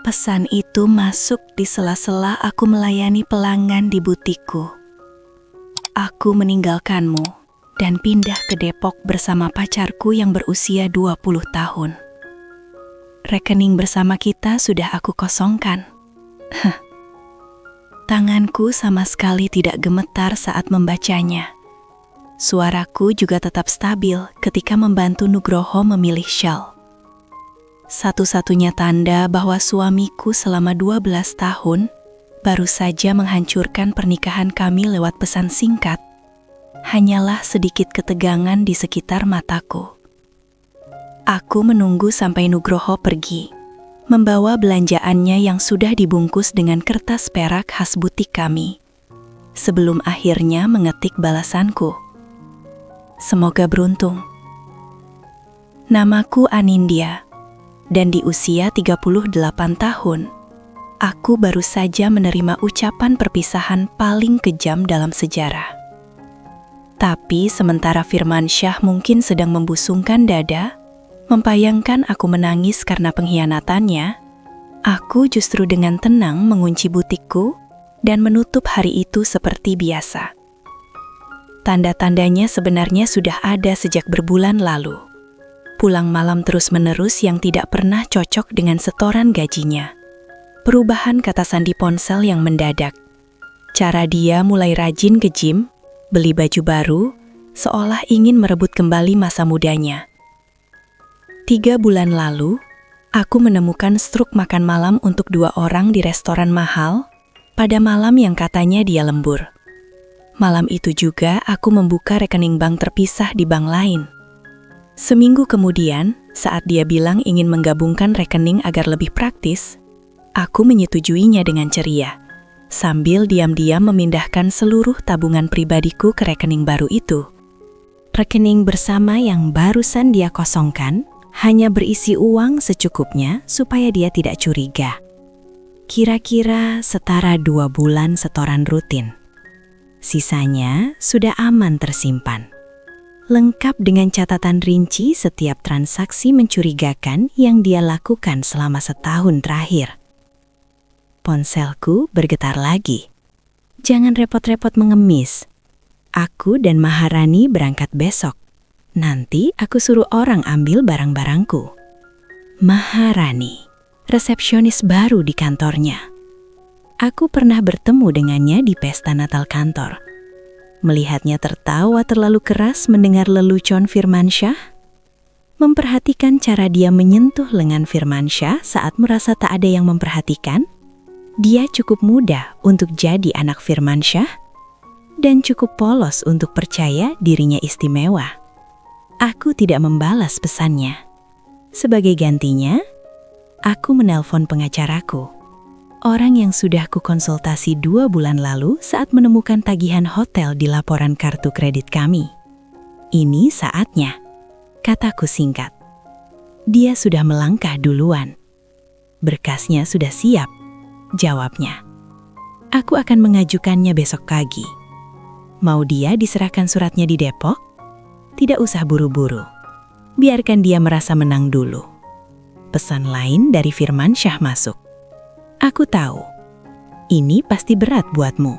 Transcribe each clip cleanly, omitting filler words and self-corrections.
Pesan itu masuk di sela-sela aku melayani pelanggan di butikku. Aku meninggalkanmu dan pindah ke Depok bersama pacarku yang berusia 20 tahun. Rekening bersama kita sudah aku kosongkan. Tanganku sama sekali tidak gemetar saat membacanya. Suaraku juga tetap stabil ketika membantu Nugroho memilih shawl. Satu-satunya tanda bahwa suamiku selama 12 tahun baru saja menghancurkan pernikahan kami lewat pesan singkat, hanyalah sedikit ketegangan di sekitar mataku. Aku menunggu sampai Nugroho pergi, membawa belanjaannya yang sudah dibungkus dengan kertas perak khas butik kami, sebelum akhirnya mengetik balasanku. Semoga beruntung. Namaku Anindya, dan di usia 38 tahun, aku baru saja menerima ucapan perpisahan paling kejam dalam sejarah. Tapi sementara Firmansyah mungkin sedang membusungkan dada, membayangkan aku menangis karena pengkhianatannya, aku justru dengan tenang mengunci butikku dan menutup hari itu seperti biasa. Tanda-tandanya sebenarnya sudah ada sejak berbulan lalu. Pulang malam terus-menerus yang tidak pernah cocok dengan setoran gajinya. Perubahan kata sandi ponsel yang mendadak. Cara dia mulai rajin ke gym, beli baju baru, seolah ingin merebut kembali masa mudanya. 3 bulan lalu, aku menemukan struk makan malam untuk 2 orang di restoran mahal, pada malam yang katanya dia lembur. Malam itu juga aku membuka rekening bank terpisah di bank lain. Seminggu kemudian, saat dia bilang ingin menggabungkan rekening agar lebih praktis, aku menyetujuinya dengan ceria, sambil diam-diam memindahkan seluruh tabungan pribadiku ke rekening baru itu. Rekening bersama yang barusan dia kosongkan hanya berisi uang secukupnya supaya dia tidak curiga. Kira-kira setara 2 bulan setoran rutin. Sisanya sudah aman tersimpan. Lengkap dengan catatan rinci setiap transaksi mencurigakan yang dia lakukan selama setahun terakhir. Ponselku bergetar lagi. Jangan repot-repot mengemis. Aku dan Maharani berangkat besok. Nanti aku suruh orang ambil barang-barangku. Maharani, resepsionis baru di kantornya. Aku pernah bertemu dengannya di pesta Natal kantor. Melihatnya tertawa terlalu keras mendengar lelucon Firmansyah, memperhatikan cara dia menyentuh lengan Firmansyah saat merasa tak ada yang memperhatikan. Dia cukup muda untuk jadi anak Firmansyah dan cukup polos untuk percaya dirinya istimewa. Aku tidak membalas pesannya. Sebagai gantinya, aku menelpon pengacaraku. Orang yang sudah kukonsultasi 2 bulan lalu saat menemukan tagihan hotel di laporan kartu kredit kami. Ini saatnya, kataku singkat. Dia sudah melangkah duluan. Berkasnya sudah siap, jawabnya. Aku akan mengajukannya besok pagi. Mau dia diserahkan suratnya di Depok? Tidak usah buru-buru. Biarkan dia merasa menang dulu. Pesan lain dari Firmansyah masuk. Aku tahu, ini pasti berat buatmu.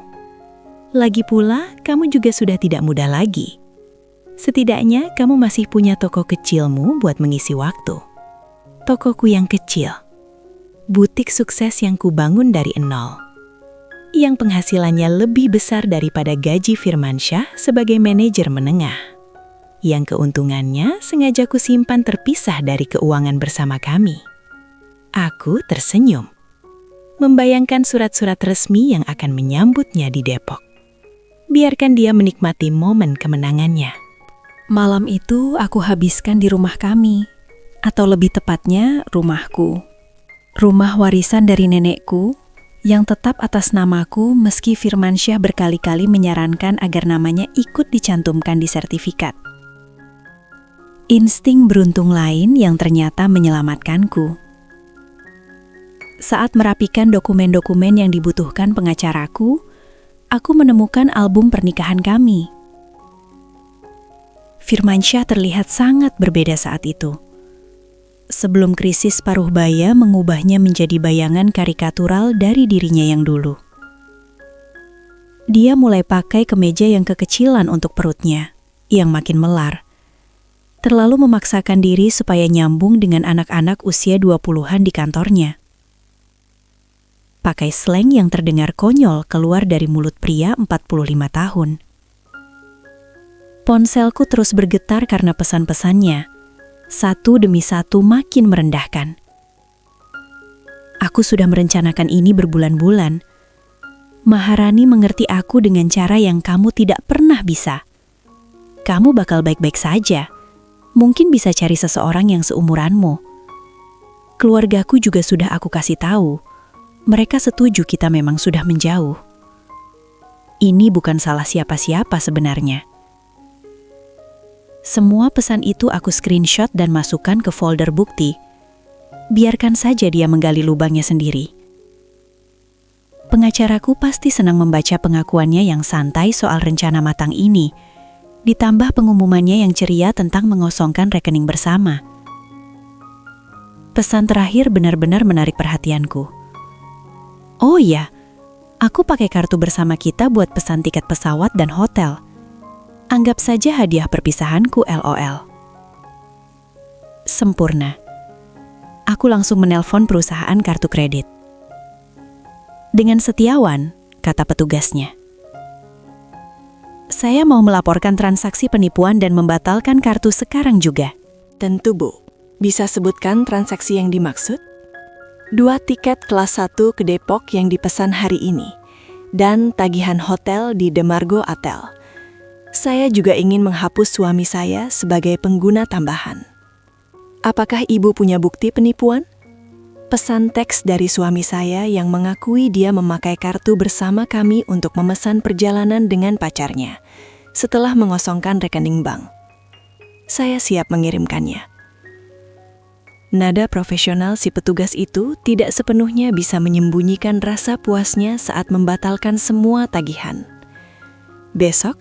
Lagi pula, kamu juga sudah tidak muda lagi. Setidaknya kamu masih punya toko kecilmu buat mengisi waktu. Tokoku yang kecil. Butik sukses yang kubangun dari nol. Yang penghasilannya lebih besar daripada gaji Firmansyah sebagai manajer menengah. Yang keuntungannya sengaja kusimpan terpisah dari keuangan bersama kami. Aku tersenyum. Membayangkan surat-surat resmi yang akan menyambutnya di Depok. Biarkan dia menikmati momen kemenangannya. Malam itu aku habiskan di rumah kami, atau lebih tepatnya rumahku. Rumah warisan dari nenekku yang tetap atas namaku meski Firmansyah berkali-kali menyarankan agar namanya ikut dicantumkan di sertifikat. Insting beruntung lain yang ternyata menyelamatkanku. Saat merapikan dokumen-dokumen yang dibutuhkan pengacaraku, aku menemukan album pernikahan kami. Firmansyah terlihat sangat berbeda saat itu. sebelum krisis paruh baya mengubahnya menjadi bayangan karikatural dari dirinya yang dulu. Dia mulai pakai kemeja yang kekecilan untuk perutnya, yang makin melar. Terlalu memaksakan diri supaya nyambung dengan anak-anak usia 20-an di kantornya. Pakai slang yang terdengar konyol keluar dari mulut pria 45 tahun. Ponselku terus bergetar karena pesan-pesannya. Satu demi satu makin merendahkan. Aku sudah merencanakan ini berbulan-bulan. Maharani mengerti aku dengan cara yang kamu tidak pernah bisa. Kamu bakal baik-baik saja. Mungkin bisa cari seseorang yang seumuranmu. Keluargaku juga sudah aku kasih tahu. Mereka setuju kita memang sudah menjauh. Ini bukan salah siapa-siapa sebenarnya. Semua pesan itu aku screenshot dan masukkan ke folder bukti. Biarkan saja dia menggali lubangnya sendiri. Pengacaraku pasti senang membaca pengakuannya yang santai soal rencana matang ini, ditambah pengumumannya yang ceria tentang mengosongkan rekening bersama. Pesan terakhir benar-benar menarik perhatianku. Oh iya, aku pakai kartu bersama kita buat pesan tiket pesawat dan hotel. Anggap saja hadiah perpisahanku LOL. Sempurna. Aku langsung menelpon perusahaan kartu kredit. Dengan Setiawan, kata petugasnya. Saya mau melaporkan transaksi penipuan dan membatalkan kartu sekarang juga. Tentu, Bu. Bisa sebutkan transaksi yang dimaksud? 2 tiket kelas 1 ke Depok yang dipesan hari ini, dan tagihan hotel di The Margo Hotel. Saya juga ingin menghapus suami saya sebagai pengguna tambahan. Apakah Ibu punya bukti penipuan? Pesan teks dari suami saya yang mengakui dia memakai kartu bersama kami untuk memesan perjalanan dengan pacarnya setelah mengosongkan rekening bank. Saya siap mengirimkannya. Nada profesional si petugas itu tidak sepenuhnya bisa menyembunyikan rasa puasnya saat membatalkan semua tagihan. Besok,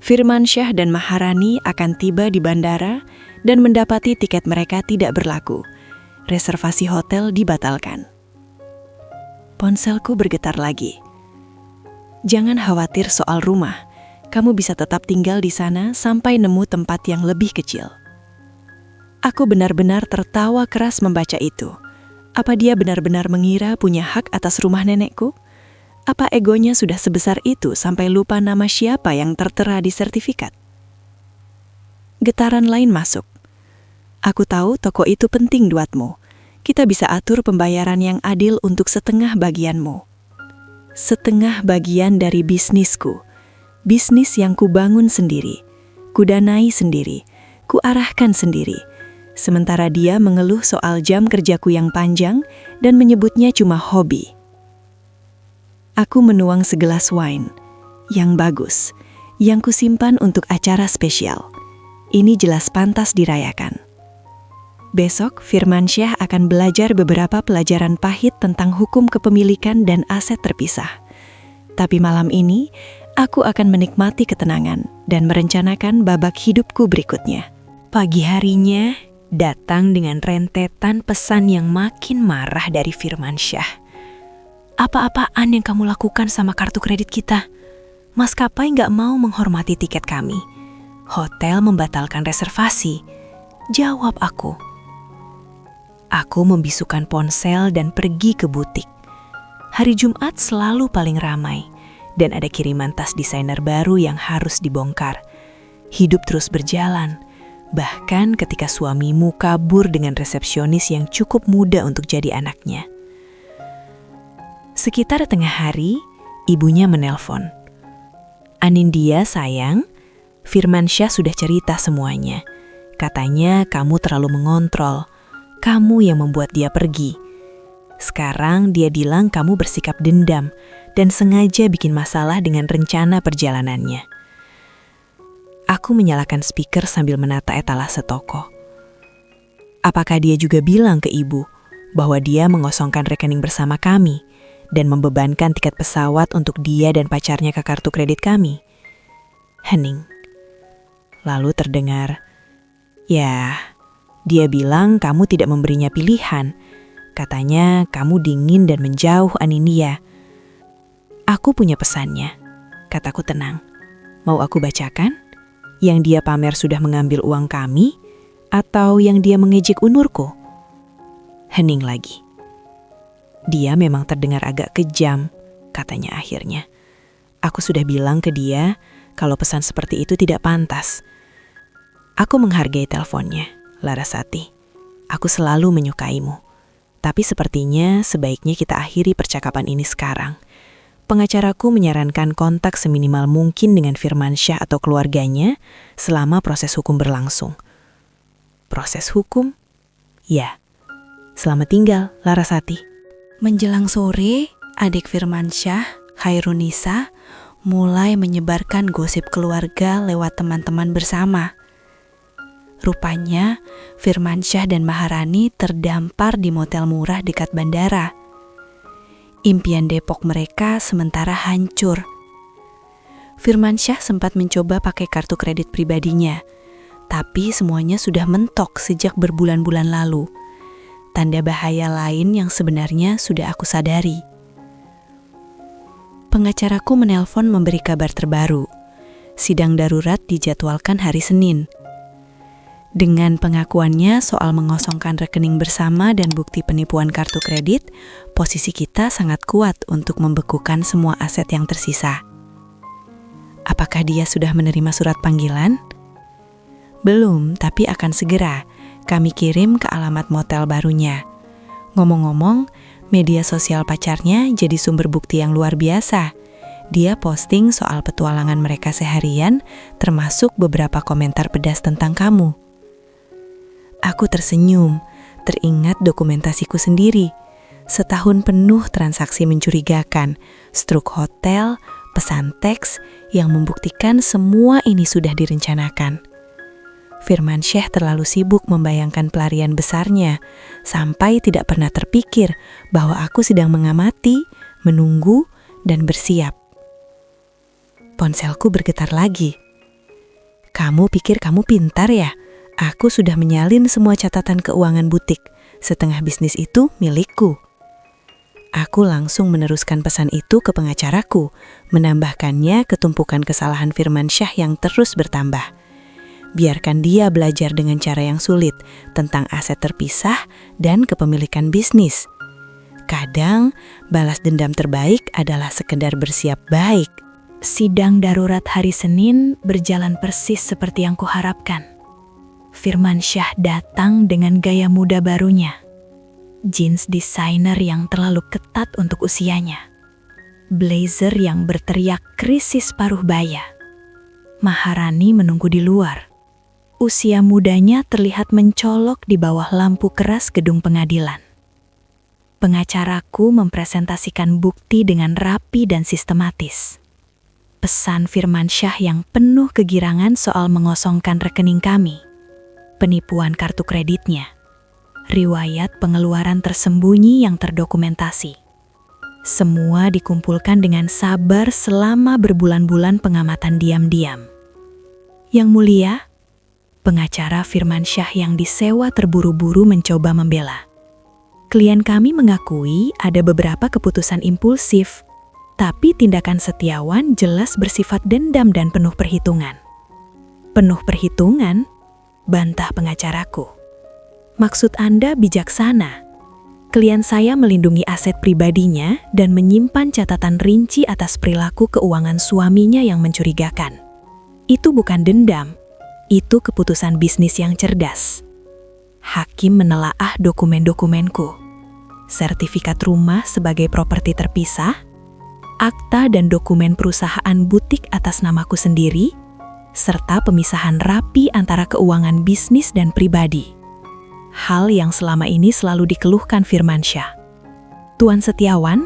Firmansyah dan Maharani akan tiba di bandara dan mendapati tiket mereka tidak berlaku. Reservasi hotel dibatalkan. Ponselku bergetar lagi. Jangan khawatir soal rumah. Kamu bisa tetap tinggal di sana sampai nemu tempat yang lebih kecil. Aku benar-benar tertawa keras membaca itu. Apa dia benar-benar mengira punya hak atas rumah nenekku? Apa egonya sudah sebesar itu sampai lupa nama siapa yang tertera di sertifikat? Getaran lain masuk. Aku tahu toko itu penting buatmu. Kita bisa atur pembayaran yang adil untuk setengah bagianmu. Setengah bagian dari bisnisku. Bisnis yang kubangun sendiri, kudanai sendiri, kuarahkan sendiri. Sementara dia mengeluh soal jam kerjaku yang panjang dan menyebutnya cuma hobi. Aku menuang segelas wine, yang bagus, yang kusimpan untuk acara spesial. Ini jelas pantas dirayakan. Besok, Firmansyah akan belajar beberapa pelajaran pahit tentang hukum kepemilikan dan aset terpisah. Tapi malam ini, aku akan menikmati ketenangan dan merencanakan babak hidupku berikutnya. Pagi harinya, datang dengan rentetan pesan yang makin marah dari Firmansyah. Apa-apaan yang kamu lakukan sama kartu kredit kita? Maskapai nggak mau menghormati tiket kami. Hotel membatalkan reservasi. Jawab aku. Aku membisukan ponsel dan pergi ke butik. Hari Jumat selalu paling ramai, dan ada kiriman tas desainer baru yang harus dibongkar. Hidup terus berjalan, bahkan ketika suamimu kabur dengan resepsionis yang cukup muda untuk jadi anaknya. Sekitar tengah hari, ibunya menelpon. Anindya sayang, Firmansyah sudah cerita semuanya. Katanya kamu terlalu mengontrol. Kamu yang membuat dia pergi. Sekarang dia bilang kamu bersikap dendam dan sengaja bikin masalah dengan rencana perjalanannya. Aku menyalakan speaker sambil menata etalase toko. Apakah dia juga bilang ke ibu bahwa dia mengosongkan rekening bersama kami dan membebankan tiket pesawat untuk dia dan pacarnya ke kartu kredit kami? Hening. Lalu terdengar, ya, Dia bilang kamu tidak memberinya pilihan. Katanya kamu dingin dan menjauh, Aninia. Aku punya pesannya, kataku tenang. Mau aku bacakan? Yang dia pamer sudah mengambil uang kami, atau yang dia mengejek unurku? Hening lagi. Dia memang terdengar agak kejam, katanya akhirnya. Aku sudah bilang ke dia kalau pesan seperti itu tidak pantas. Aku menghargai teleponnya, Larasati. Aku selalu menyukaimu. Tapi sepertinya sebaiknya kita akhiri percakapan ini sekarang. Pengacaraku menyarankan kontak seminimal mungkin dengan Firmansyah atau keluarganya selama proses hukum berlangsung. Proses hukum? Ya. Selamat tinggal, Larasati. Menjelang sore, adik Firmansyah, Khairunisa, mulai menyebarkan gosip keluarga lewat teman-teman bersama. Rupanya, Firmansyah dan Maharani terdampar di motel murah dekat bandara. Impian Depok mereka sementara hancur. Firmansyah sempat mencoba pakai kartu kredit pribadinya, tapi semuanya sudah mentok sejak berbulan-bulan lalu. Tanda bahaya lain yang sebenarnya sudah aku sadari. Pengacaraku menelpon memberi kabar terbaru. Sidang darurat dijadwalkan hari Senin. Dengan pengakuannya soal mengosongkan rekening bersama dan bukti penipuan kartu kredit, posisi kita sangat kuat untuk membekukan semua aset yang tersisa. Apakah dia sudah menerima surat panggilan? Belum, tapi akan segera. Kami kirim ke alamat motel barunya. Ngomong-ngomong, media sosial pacarnya jadi sumber bukti yang luar biasa. Dia posting soal petualangan mereka seharian, termasuk beberapa komentar pedas tentang kamu. Aku tersenyum, teringat dokumentasiku sendiri. Setahun penuh transaksi mencurigakan, struk hotel, pesan teks yang membuktikan semua ini sudah direncanakan. Firmansyah terlalu sibuk membayangkan pelarian besarnya, sampai tidak pernah terpikir bahwa aku sedang mengamati, menunggu, dan bersiap. Ponselku bergetar lagi. Kamu pikir kamu pintar ya? Aku sudah menyalin semua catatan keuangan butik. Setengah bisnis itu milikku. Aku langsung meneruskan pesan itu ke pengacaraku, menambahkannya ke tumpukan kesalahan Firmansyah yang terus bertambah. Biarkan dia belajar dengan cara yang sulit tentang aset terpisah dan kepemilikan bisnis. Kadang, balas dendam terbaik adalah sekedar bersiap baik. Sidang darurat hari Senin berjalan persis seperti yang kuharapkan. Firmansyah datang dengan gaya muda barunya. Jeans desainer yang terlalu ketat untuk usianya. Blazer yang berteriak krisis paruh baya. Maharani menunggu di luar. Usia mudanya terlihat mencolok di bawah lampu keras gedung pengadilan. Pengacaraku mempresentasikan bukti dengan rapi dan sistematis. Pesan Firmansyah yang penuh kegirangan soal mengosongkan rekening kami. Penipuan kartu kreditnya. Riwayat pengeluaran tersembunyi yang terdokumentasi. Semua dikumpulkan dengan sabar selama berbulan-bulan pengamatan diam-diam. Yang mulia, pengacara Firmansyah yang disewa terburu-buru mencoba membela. Klien kami mengakui ada beberapa keputusan impulsif, tapi tindakan Setiawan jelas bersifat dendam dan penuh perhitungan. Penuh perhitungan? Bantah pengacaraku. Maksud Anda bijaksana. Klien saya melindungi aset pribadinya dan menyimpan catatan rinci atas perilaku keuangan suaminya yang mencurigakan. Itu bukan dendam, itu keputusan bisnis yang cerdas. Hakim menelaah dokumen-dokumenku. Sertifikat rumah sebagai properti terpisah, akta dan dokumen perusahaan butik atas namaku sendiri, serta pemisahan rapi antara keuangan bisnis dan pribadi. Hal yang selama ini selalu dikeluhkan Firmansyah. Tuan Setiawan,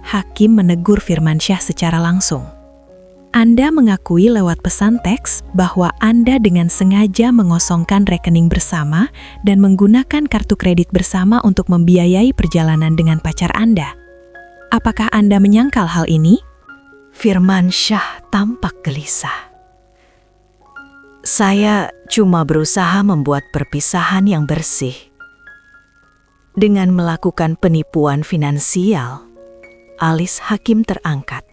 hakim menegur Firmansyah secara langsung. Anda mengakui lewat pesan teks bahwa Anda dengan sengaja mengosongkan rekening bersama dan menggunakan kartu kredit bersama untuk membiayai perjalanan dengan pacar Anda. Apakah Anda menyangkal hal ini? Firmansyah tampak gelisah. Saya cuma berusaha membuat perpisahan yang bersih. Dengan melakukan penipuan finansial, alis Hakim terangkat.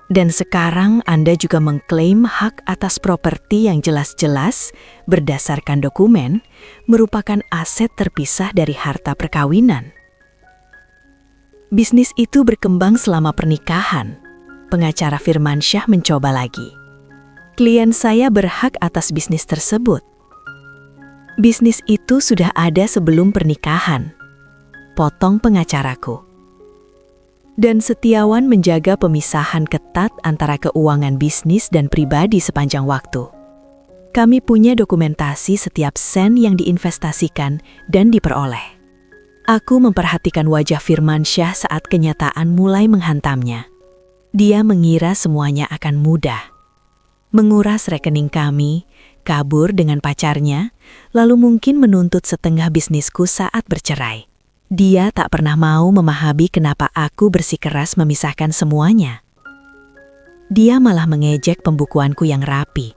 Dan sekarang Anda juga mengklaim hak atas properti yang jelas-jelas berdasarkan dokumen merupakan aset terpisah dari harta perkawinan. Bisnis itu berkembang selama pernikahan. Pengacara Firmansyah mencoba lagi. Klien saya berhak atas bisnis tersebut. Bisnis itu sudah ada sebelum pernikahan. Potong pengacaraku. Dan Setiawan menjaga pemisahan ketat antara keuangan bisnis dan pribadi sepanjang waktu. Kami punya dokumentasi setiap sen yang diinvestasikan dan diperoleh. Aku memperhatikan wajah Firmansyah saat kenyataan mulai menghantamnya. Dia mengira semuanya akan mudah. Menguras rekening kami, kabur dengan pacarnya, lalu mungkin menuntut setengah bisnisku saat bercerai. Dia tak pernah mau memahami kenapa aku bersikeras memisahkan semuanya. Dia malah mengejek pembukuanku yang rapi.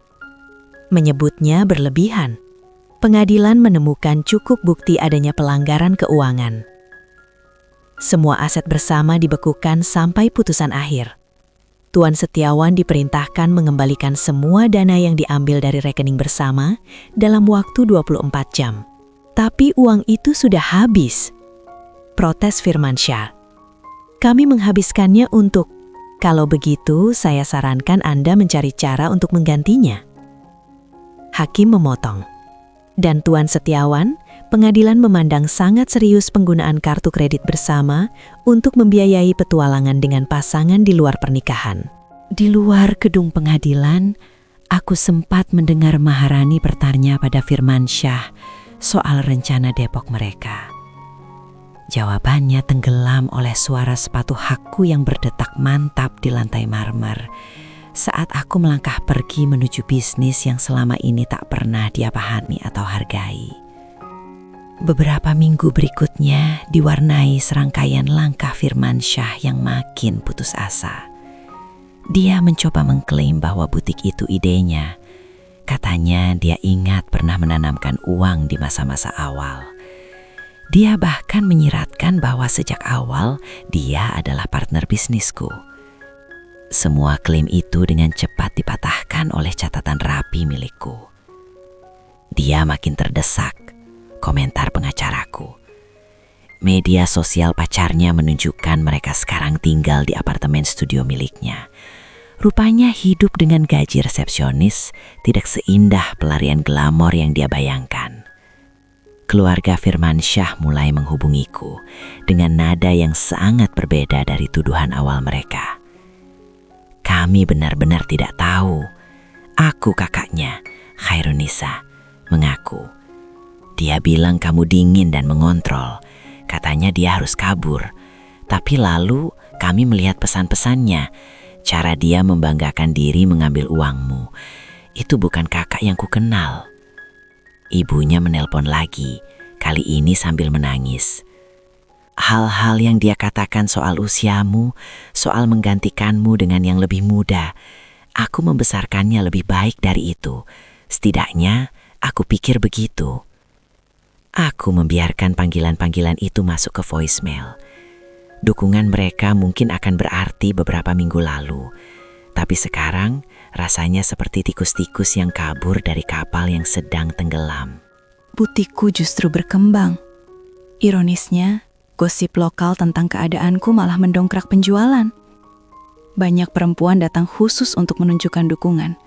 Menyebutnya berlebihan. Pengadilan menemukan cukup bukti adanya pelanggaran keuangan. Semua aset bersama dibekukan sampai putusan akhir. Tuan Setiawan diperintahkan mengembalikan semua dana yang diambil dari rekening bersama dalam waktu 24 jam. Tapi uang itu sudah habis. Protes Firmansyah. Kami menghabiskannya untuk, kalau begitu saya sarankan Anda mencari cara untuk menggantinya. Hakim memotong. Dan Tuan Setiawan, pengadilan memandang sangat serius penggunaan kartu kredit bersama untuk membiayai petualangan dengan pasangan di luar pernikahan. Di luar gedung pengadilan, aku sempat mendengar Maharani bertanya pada Firmansyah soal rencana Depok mereka. Jawabannya tenggelam oleh suara sepatu hakku yang berdetak mantap di lantai marmer saat aku melangkah pergi menuju bisnis yang selama ini tak pernah dia pahami atau hargai. Beberapa minggu berikutnya diwarnai serangkaian langkah Firmansyah yang makin putus asa. Dia mencoba mengklaim bahwa butik itu idenya. Katanya dia ingat pernah menanamkan uang di masa-masa awal. Dia bahkan menyiratkan bahwa sejak awal dia adalah partner bisnisku. Semua klaim itu dengan cepat dipatahkan oleh catatan rapi milikku. Dia makin terdesak, komentar pengacaraku. Media sosial pacarnya menunjukkan mereka sekarang tinggal di apartemen studio miliknya. Rupanya hidup dengan gaji resepsionis tidak seindah pelarian glamor yang dia bayangkan. Keluarga Firmansyah mulai menghubungiku dengan nada yang sangat berbeda dari tuduhan awal mereka. Kami benar-benar tidak tahu. Aku kakaknya, Khairunisa, mengaku. Dia bilang kamu dingin dan mengontrol. Katanya dia harus kabur. Tapi lalu kami melihat pesan-pesannya. Cara dia membanggakan diri mengambil uangmu. Itu bukan kakak yang kukenal. Ibunya menelpon lagi, kali ini sambil menangis. Hal-hal yang dia katakan soal usiamu, soal menggantikanmu dengan yang lebih muda, aku membesarkannya lebih baik dari itu. Setidaknya, aku pikir begitu. Aku membiarkan panggilan-panggilan itu masuk ke voicemail. Dukungan mereka mungkin akan berarti beberapa minggu lalu, tapi sekarang rasanya seperti tikus-tikus yang kabur dari kapal yang sedang tenggelam. Butikku justru berkembang. Ironisnya, gosip lokal tentang keadaanku malah mendongkrak penjualan. Banyak perempuan datang khusus untuk menunjukkan dukungan,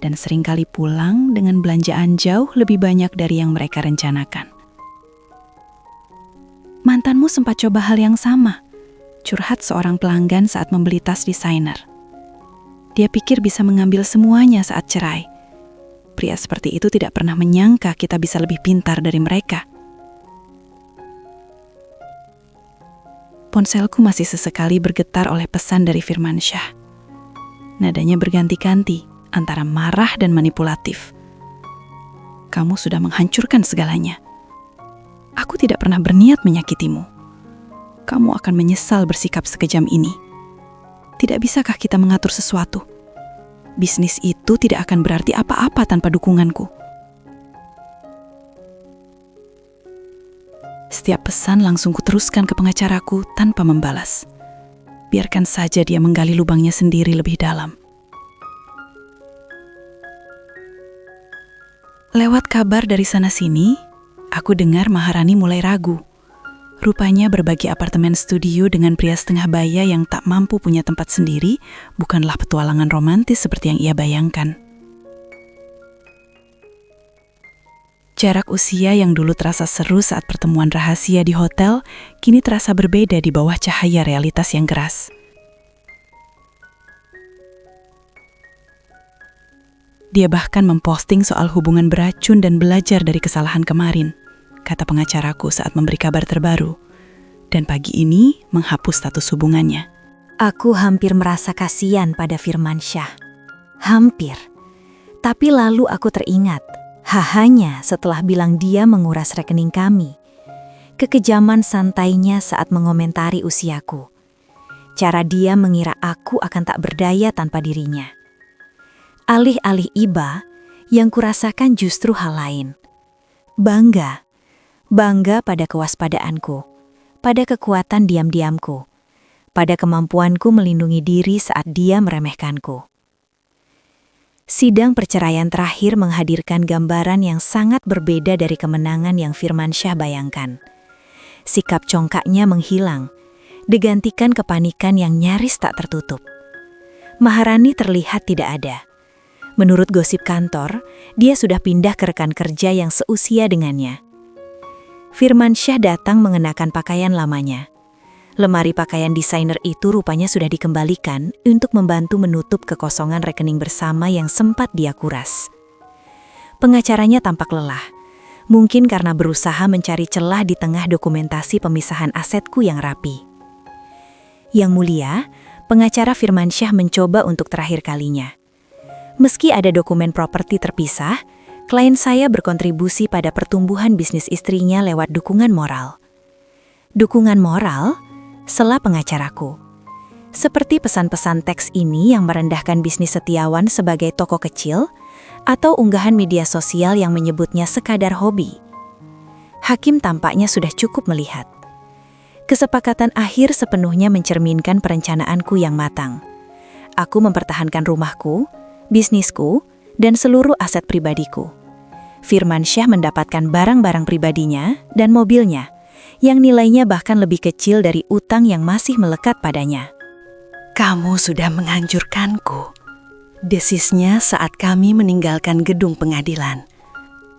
dan seringkali pulang dengan belanjaan jauh lebih banyak dari yang mereka rencanakan. Mantanmu sempat coba hal yang sama, curhat seorang pelanggan saat membeli tas desainer. Dia pikir bisa mengambil semuanya saat cerai. Pria seperti itu tidak pernah menyangka kita bisa lebih pintar dari mereka. Ponselku masih sesekali bergetar oleh pesan dari Firmansyah. Nadanya berganti-ganti antara marah dan manipulatif. Kamu sudah menghancurkan segalanya. Aku tidak pernah berniat menyakitimu. Kamu akan menyesal bersikap sekejam ini. Tidak bisakah kita mengatur sesuatu? bisnis itu tidak akan berarti apa-apa tanpa dukunganku. Setiap pesan langsung kuteruskan ke pengacaraku tanpa membalas. Biarkan saja dia menggali lubangnya sendiri lebih dalam. Lewat kabar dari sana-sini, aku dengar Maharani mulai ragu. Rupanya berbagi apartemen studio dengan pria setengah baya yang tak mampu punya tempat sendiri bukanlah petualangan romantis seperti yang ia bayangkan. Jarak usia yang dulu terasa seru saat pertemuan rahasia di hotel, kini terasa berbeda di bawah cahaya realitas yang keras. Dia bahkan memposting soal hubungan beracun dan belajar dari kesalahan kemarin, kata pengacaraku saat memberi kabar terbaru. Dan pagi ini menghapus status hubungannya. Aku hampir merasa kasihan pada Firmansyah. Hampir. Tapi lalu aku teringat, hanya setelah bilang dia menguras rekening kami. Kekejaman santainya saat mengomentari usiaku. Cara dia mengira aku akan tak berdaya tanpa dirinya. Alih-alih iba, yang kurasakan justru hal lain. Bangga pada kewaspadaanku, pada kekuatan diam-diamku, pada kemampuanku melindungi diri saat dia meremehkanku. Sidang perceraian terakhir menghadirkan gambaran yang sangat berbeda dari kemenangan yang Firmansyah bayangkan. Sikap congkaknya menghilang, digantikan kepanikan yang nyaris tak tertutup. Maharani terlihat tidak ada. Menurut gosip kantor, dia sudah pindah ke rekan kerja yang seusia dengannya. Firmansyah datang mengenakan pakaian lamanya. Lemari pakaian desainer itu rupanya sudah dikembalikan untuk membantu menutup kekosongan rekening bersama yang sempat dia kuras. Pengacaranya tampak lelah, mungkin karena berusaha mencari celah di tengah dokumentasi pemisahan asetku yang rapi. Yang mulia, pengacara Firmansyah mencoba untuk terakhir kalinya. Meski ada dokumen properti terpisah, klien saya berkontribusi pada pertumbuhan bisnis istrinya lewat dukungan moral. Dukungan moral? Sela pengacaraku. Seperti pesan-pesan teks ini yang merendahkan bisnis Setiawan sebagai toko kecil, atau unggahan media sosial yang menyebutnya sekadar hobi. Hakim tampaknya sudah cukup melihat. Kesepakatan akhir sepenuhnya mencerminkan perencanaanku yang matang. Aku mempertahankan rumahku, bisnisku, dan seluruh aset pribadiku. Firmansyah mendapatkan barang-barang pribadinya dan mobilnya, yang nilainya bahkan lebih kecil dari utang yang masih melekat padanya. Kamu sudah menghancurkanku. Desisnya saat kami meninggalkan gedung pengadilan.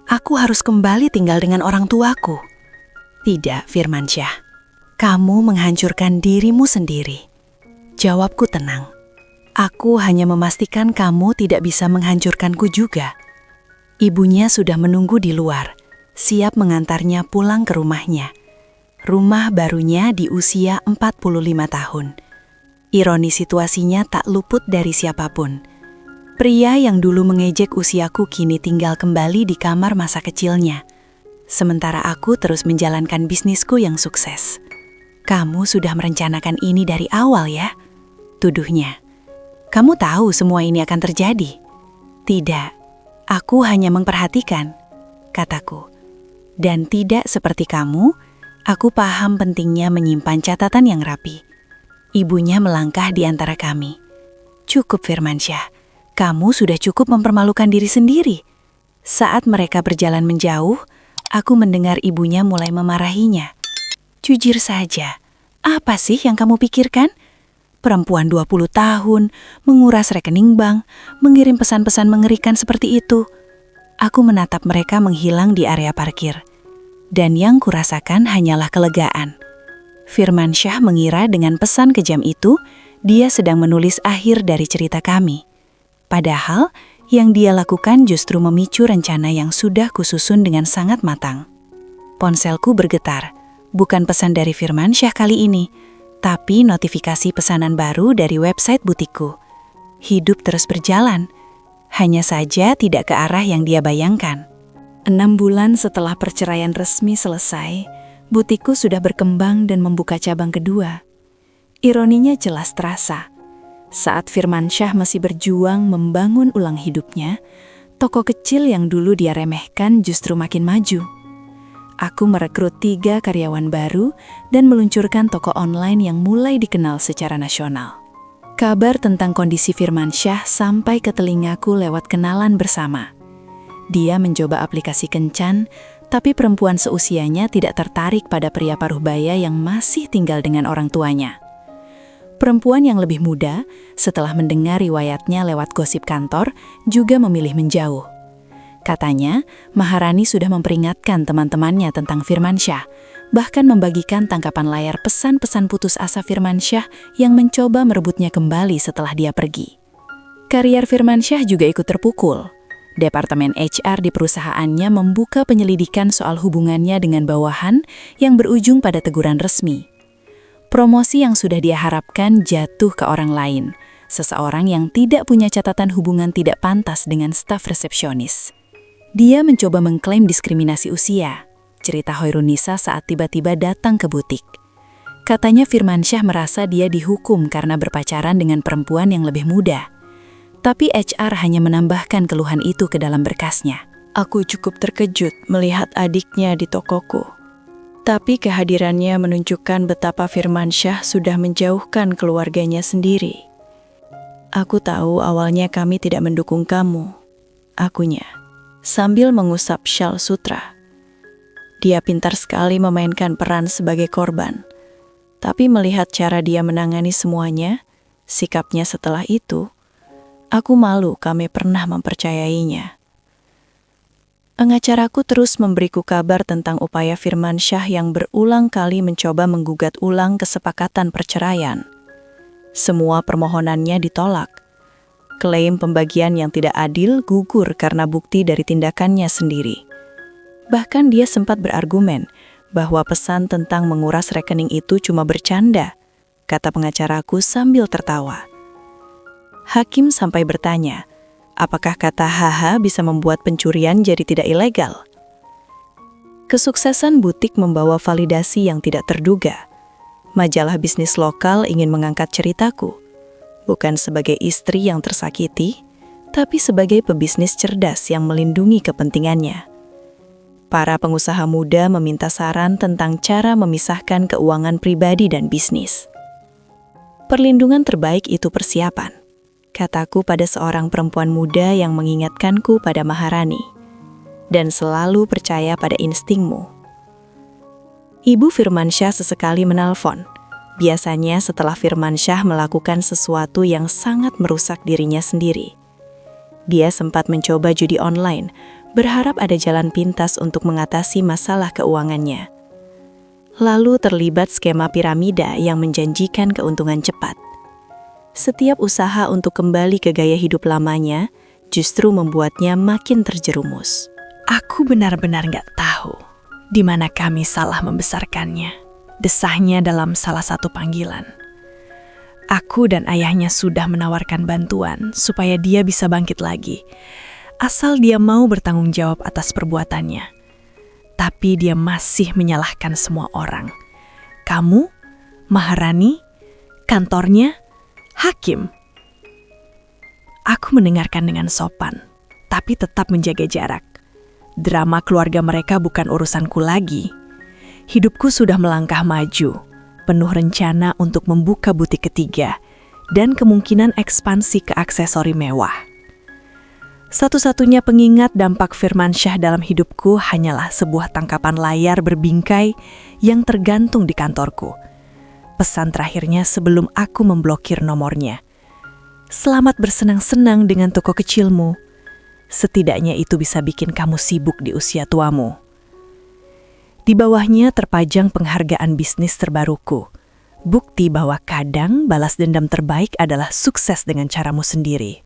Aku harus kembali tinggal dengan orang tuaku. Tidak, Firmansyah. Kamu menghancurkan dirimu sendiri. Jawabku tenang. Aku hanya memastikan kamu tidak bisa menghancurkanku juga. Ibunya sudah menunggu di luar, siap mengantarnya pulang ke rumahnya. Rumah barunya di usia 45 tahun. Ironi situasinya tak luput dari siapapun. Pria yang dulu mengejek usiaku kini tinggal kembali di kamar masa kecilnya. Sementara aku terus menjalankan bisnisku yang sukses. Kamu sudah merencanakan ini dari awal ya? Tuduhnya. Kamu tahu semua ini akan terjadi? Tidak, aku hanya memperhatikan, kataku. Dan tidak seperti kamu, aku paham pentingnya menyimpan catatan yang rapi. Ibunya melangkah di antara kami. Cukup Firmansyah, kamu sudah cukup mempermalukan diri sendiri. Saat mereka berjalan menjauh, aku mendengar ibunya mulai memarahinya. Jujur saja, apa sih yang kamu pikirkan? Perempuan 20 tahun, menguras rekening bank, mengirim pesan-pesan mengerikan seperti itu. Aku menatap mereka menghilang di area parkir. Dan yang kurasakan hanyalah kelegaan. Firmansyah mengira dengan pesan kejam itu, dia sedang menulis akhir dari cerita kami. Padahal, yang dia lakukan justru memicu rencana yang sudah kususun dengan sangat matang. Ponselku bergetar, bukan pesan dari Firmansyah kali ini, tapi notifikasi pesanan baru dari website butikku. Hidup terus berjalan, hanya saja tidak ke arah yang dia bayangkan. 6 bulan setelah perceraian resmi selesai, butikku sudah berkembang dan membuka cabang kedua. Ironinya jelas terasa. Saat Firmansyah masih berjuang membangun ulang hidupnya, toko kecil yang dulu dia remehkan justru makin maju. Aku merekrut 3 karyawan baru dan meluncurkan toko online yang mulai dikenal secara nasional. Kabar tentang kondisi Firmansyah sampai ke telingaku lewat kenalan bersama. Dia mencoba aplikasi kencan, tapi perempuan seusianya tidak tertarik pada pria paruh baya yang masih tinggal dengan orang tuanya. Perempuan yang lebih muda, setelah mendengar riwayatnya lewat gosip kantor, juga memilih menjauh. Katanya, Maharani sudah memperingatkan teman-temannya tentang Firmansyah, bahkan membagikan tangkapan layar pesan-pesan putus asa Firmansyah yang mencoba merebutnya kembali setelah dia pergi. Karier Firmansyah juga ikut terpukul. Departemen HR di perusahaannya membuka penyelidikan soal hubungannya dengan bawahan yang berujung pada teguran resmi. Promosi yang sudah dia harapkan jatuh ke orang lain, seseorang yang tidak punya catatan hubungan tidak pantas dengan staf resepsionis. Dia mencoba mengklaim diskriminasi usia, cerita Hoirunisa saat tiba-tiba datang ke butik. Katanya Firmansyah merasa dia dihukum karena berpacaran dengan perempuan yang lebih muda. Tapi HR hanya menambahkan keluhan itu ke dalam berkasnya. Aku cukup terkejut melihat adiknya di tokoku. Tapi kehadirannya menunjukkan betapa Firmansyah sudah menjauhkan keluarganya sendiri. Aku tahu awalnya kami tidak mendukung kamu, akunya, sambil mengusap syal sutra. Dia pintar sekali memainkan peran sebagai korban. Tapi melihat cara dia menangani semuanya, sikapnya setelah itu, aku malu kami pernah mempercayainya. Pengacaraku terus memberiku kabar tentang upaya Firmansyah yang berulang kali mencoba menggugat ulang kesepakatan perceraian. Semua permohonannya ditolak. Klaim pembagian yang tidak adil gugur karena bukti dari tindakannya sendiri. Bahkan dia sempat berargumen bahwa pesan tentang menguras rekening itu cuma bercanda, kata pengacaraku sambil tertawa. Hakim sampai bertanya, apakah kata haha bisa membuat pencurian jadi tidak ilegal? Kesuksesan butik membawa validasi yang tidak terduga. Majalah bisnis lokal ingin mengangkat ceritaku, bukan sebagai istri yang tersakiti, tapi sebagai pebisnis cerdas yang melindungi kepentingannya. Para pengusaha muda meminta saran tentang cara memisahkan keuangan pribadi dan bisnis. Perlindungan terbaik itu persiapan, kataku pada seorang perempuan muda yang mengingatkanku pada Maharani, dan selalu percaya pada instingmu. Ibu Firmansyah sesekali menelpon, biasanya setelah Firmansyah melakukan sesuatu yang sangat merusak dirinya sendiri. Dia sempat mencoba judi online, berharap ada jalan pintas untuk mengatasi masalah keuangannya. Lalu terlibat skema piramida yang menjanjikan keuntungan cepat. Setiap usaha untuk kembali ke gaya hidup lamanya justru membuatnya makin terjerumus. Aku benar-benar gak tahu di mana kami salah membesarkannya, desahnya dalam salah satu panggilan. Aku dan ayahnya sudah menawarkan bantuan supaya dia bisa bangkit lagi, asal dia mau bertanggung jawab atas perbuatannya. Tapi dia masih menyalahkan semua orang. Kamu, Maharani, kantornya, Hakim. Aku mendengarkan dengan sopan, tapi tetap menjaga jarak. Drama keluarga mereka bukan urusanku lagi. Hidupku sudah melangkah maju, penuh rencana untuk membuka butik ketiga, dan kemungkinan ekspansi ke aksesori mewah. Satu-satunya pengingat dampak Firmansyah dalam hidupku hanyalah sebuah tangkapan layar berbingkai yang tergantung di kantorku. Pesan terakhirnya sebelum aku memblokir nomornya. Selamat bersenang-senang dengan toko kecilmu. Setidaknya itu bisa bikin kamu sibuk di usia tuamu. Di bawahnya terpajang penghargaan bisnis terbaruku. Bukti bahwa kadang balas dendam terbaik adalah sukses dengan caramu sendiri.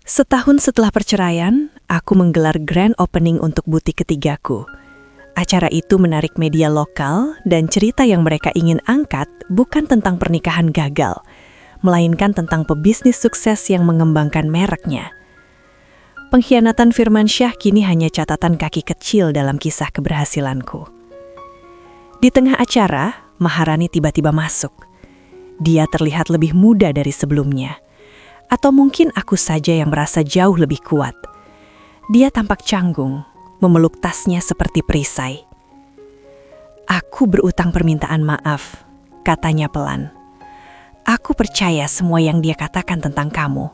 Setahun setelah perceraian, aku menggelar grand opening untuk butik ketigaku. Acara itu menarik media lokal dan cerita yang mereka ingin angkat bukan tentang pernikahan gagal, melainkan tentang pebisnis sukses yang mengembangkan mereknya. Pengkhianatan Firmansyah kini hanya catatan kaki kecil dalam kisah keberhasilanku. Di tengah acara, Maharani tiba-tiba masuk. Dia terlihat lebih muda dari sebelumnya. Atau mungkin aku saja yang merasa jauh lebih kuat. Dia tampak canggung, memeluk tasnya seperti perisai. "Aku berutang permintaan maaf," katanya pelan. "Aku percaya semua yang dia katakan tentang kamu.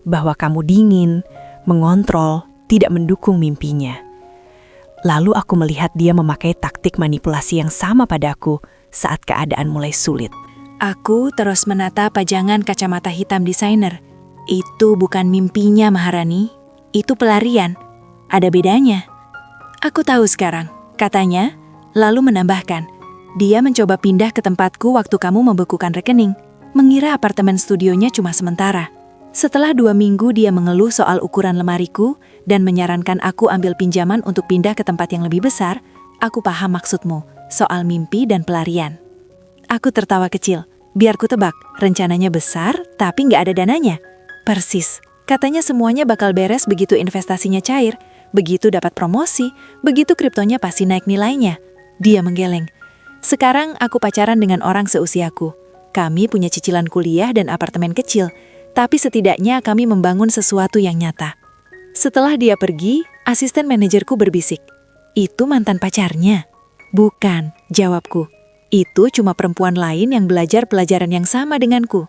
Bahwa kamu dingin, mengontrol, tidak mendukung mimpinya." Lalu aku melihat dia memakai taktik manipulasi yang sama padaku saat keadaan mulai sulit. Aku terus menata pajangan kacamata hitam desainer. Itu bukan mimpinya, Maharani. Itu pelarian. Ada bedanya. Aku tahu sekarang, katanya, lalu menambahkan. Dia mencoba pindah ke tempatku waktu kamu membekukan rekening, mengira apartemen studionya cuma sementara. Setelah 2 minggu dia mengeluh soal ukuran lemariku dan menyarankan aku ambil pinjaman untuk pindah ke tempat yang lebih besar, aku paham maksudmu, soal mimpi dan pelarian. Aku tertawa kecil. Biar ku tebak, rencananya besar tapi nggak ada dananya. Persis, katanya semuanya bakal beres begitu investasinya cair, begitu dapat promosi, begitu kriptonya pasti naik nilainya. Dia menggeleng. Sekarang aku pacaran dengan orang seusiaku. Kami punya cicilan kuliah dan apartemen kecil, tapi setidaknya kami membangun sesuatu yang nyata. Setelah dia pergi, asisten manajerku berbisik. Itu mantan pacarnya? Bukan, jawabku. Itu cuma perempuan lain yang belajar pelajaran yang sama denganku.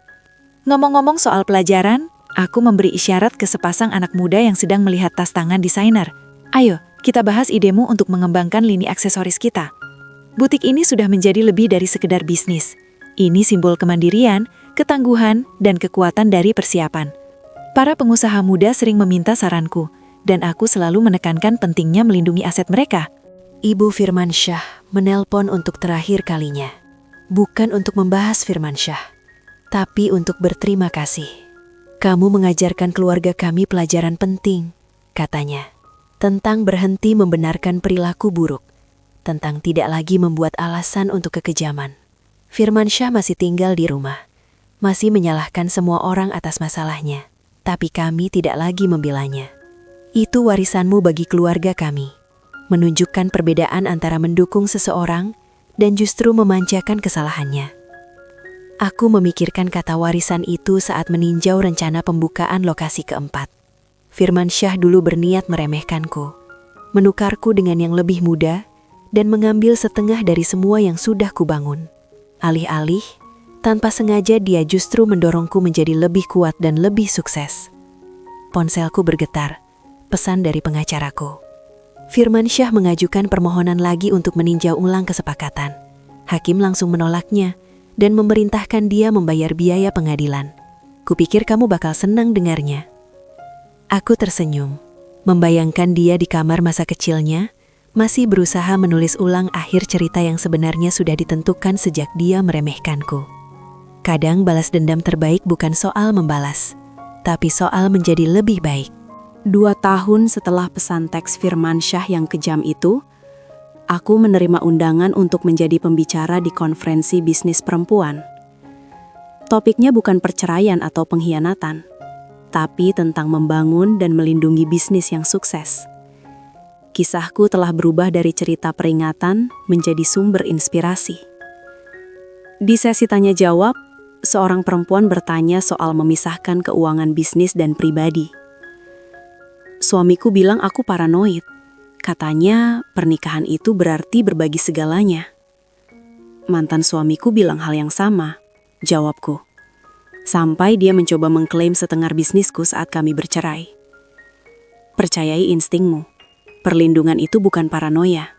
Ngomong-ngomong soal pelajaran, aku memberi isyarat ke sepasang anak muda yang sedang melihat tas tangan desainer. Ayo, kita bahas idemu untuk mengembangkan lini aksesoris kita. Butik ini sudah menjadi lebih dari sekedar bisnis. Ini simbol kemandirian, ketangguhan, dan kekuatan dari persiapan. Para pengusaha muda sering meminta saranku, dan aku selalu menekankan pentingnya melindungi aset mereka. Ibu Firmansyah menelpon untuk terakhir kalinya. Bukan untuk membahas Firmansyah, tapi untuk berterima kasih. Kamu mengajarkan keluarga kami pelajaran penting, katanya. Tentang berhenti membenarkan perilaku buruk. Tentang tidak lagi membuat alasan untuk kekejaman. Firmansyah masih tinggal di rumah. Masih menyalahkan semua orang atas masalahnya. Tapi kami tidak lagi membelanya. Itu warisanmu bagi keluarga kami. Menunjukkan perbedaan antara mendukung seseorang dan justru memanjakan kesalahannya. Aku memikirkan kata warisan itu saat meninjau rencana pembukaan lokasi keempat. Firmansyah dulu berniat meremehkanku, menukarku dengan yang lebih muda, dan mengambil setengah dari semua yang sudah kubangun. Alih-alih, tanpa sengaja dia justru mendorongku menjadi lebih kuat dan lebih sukses. Ponselku bergetar, pesan dari pengacaraku. Firmansyah mengajukan permohonan lagi untuk meninjau ulang kesepakatan. Hakim langsung menolaknya dan memerintahkan dia membayar biaya pengadilan. Kupikir kamu bakal senang dengarnya. Aku tersenyum, membayangkan dia di kamar masa kecilnya, masih berusaha menulis ulang akhir cerita yang sebenarnya sudah ditentukan sejak dia meremehkanku. Kadang balas dendam terbaik bukan soal membalas, tapi soal menjadi lebih baik. 2 tahun setelah pesan teks Firmansyah yang kejam itu, aku menerima undangan untuk menjadi pembicara di konferensi bisnis perempuan. Topiknya bukan perceraian atau pengkhianatan, tapi tentang membangun dan melindungi bisnis yang sukses. Kisahku telah berubah dari cerita peringatan menjadi sumber inspirasi. Di sesi tanya jawab, seorang perempuan bertanya soal memisahkan keuangan bisnis dan pribadi. Suamiku bilang aku paranoid. Katanya pernikahan itu berarti berbagi segalanya. Mantan suamiku bilang hal yang sama, jawabku. Sampai dia mencoba mengklaim setengah bisnisku saat kami bercerai. Percayai instingmu. Perlindungan itu bukan paranoia.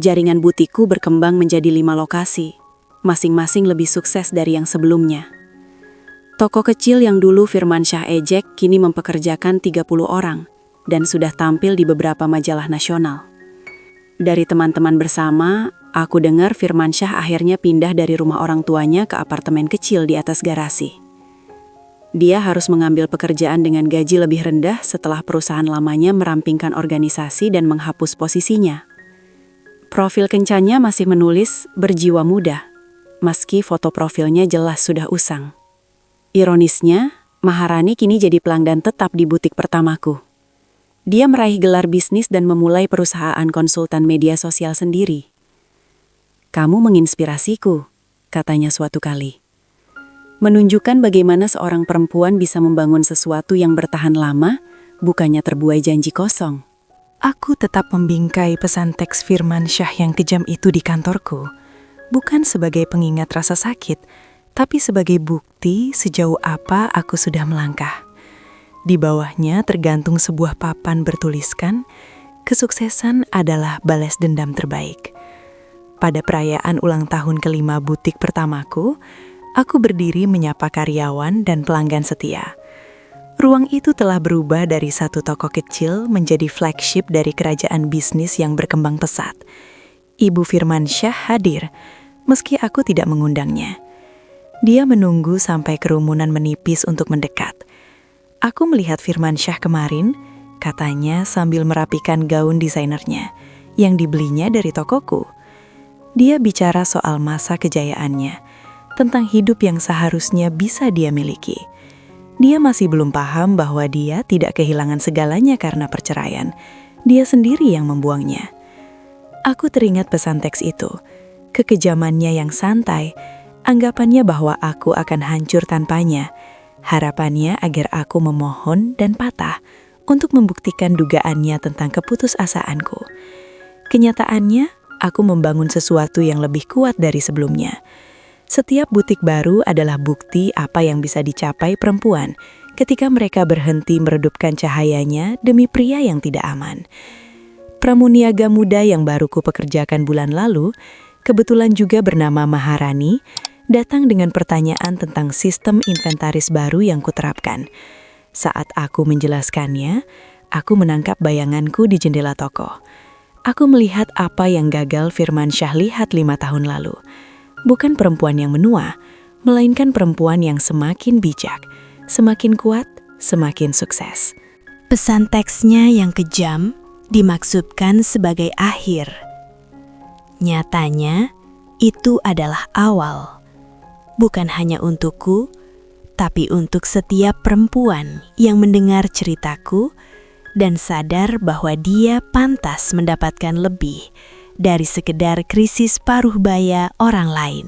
Jaringan butikku berkembang menjadi 5 lokasi, masing-masing lebih sukses dari yang sebelumnya. Toko kecil yang dulu Firmansyah ejek kini mempekerjakan 30 orang dan sudah tampil di beberapa majalah nasional. Dari teman-teman bersama, aku dengar Firmansyah akhirnya pindah dari rumah orang tuanya ke apartemen kecil di atas garasi. Dia harus mengambil pekerjaan dengan gaji lebih rendah setelah perusahaan lamanya merampingkan organisasi dan menghapus posisinya. Profil kencannya masih menulis berjiwa muda, meski foto profilnya jelas sudah usang. Ironisnya, Maharani kini jadi pelanggan tetap di butik pertamaku. Dia meraih gelar bisnis dan memulai perusahaan konsultan media sosial sendiri. Kamu menginspirasiku, katanya suatu kali. menunjukkan bagaimana seorang perempuan bisa membangun sesuatu yang bertahan lama, bukannya terbuai janji kosong. Aku tetap membingkai pesan teks Firmansyah yang kejam itu di kantorku, bukan sebagai pengingat rasa sakit, tapi sebagai bukti sejauh apa aku sudah melangkah. Di bawahnya tergantung sebuah papan bertuliskan, kesuksesan adalah balas dendam terbaik. Pada perayaan ulang tahun ke-5 butik pertamaku, aku berdiri menyapa karyawan dan pelanggan setia. Ruang itu telah berubah dari satu toko kecil menjadi flagship dari kerajaan bisnis yang berkembang pesat. Ibu Firmansyah hadir, meski aku tidak mengundangnya. Dia menunggu sampai kerumunan menipis untuk mendekat. Aku melihat Firmansyah kemarin, katanya sambil merapikan gaun desainernya, yang dibelinya dari tokoku. Dia bicara soal masa kejayaannya, tentang hidup yang seharusnya bisa dia miliki. Dia masih belum paham bahwa dia tidak kehilangan segalanya karena perceraian. Dia sendiri yang membuangnya. Aku teringat pesan teks itu, kekejamannya yang santai, anggapannya bahwa aku akan hancur tanpanya, harapannya agar aku memohon dan patah untuk membuktikan dugaannya tentang keputusasaanku. Kenyataannya, aku membangun sesuatu yang lebih kuat dari sebelumnya. Setiap butik baru adalah bukti apa yang bisa dicapai perempuan ketika mereka berhenti meredupkan cahayanya demi pria yang tidak aman. Pramuniaga muda yang baru kupekerjakan bulan lalu, kebetulan juga bernama Maharani, datang dengan pertanyaan tentang sistem inventaris baru yang kuterapkan. Saat aku menjelaskannya, aku menangkap bayanganku di jendela toko. Aku melihat apa yang gagal Firmansyah lihat 5 tahun lalu. Bukan perempuan yang menua, melainkan perempuan yang semakin bijak, semakin kuat, semakin sukses. Pesan teksnya yang kejam dimaksudkan sebagai akhir. Nyatanya, itu adalah awal. Bukan hanya untukku, tapi untuk setiap perempuan yang mendengar ceritaku dan sadar bahwa dia pantas mendapatkan lebih dari sekedar krisis paruh baya orang lain.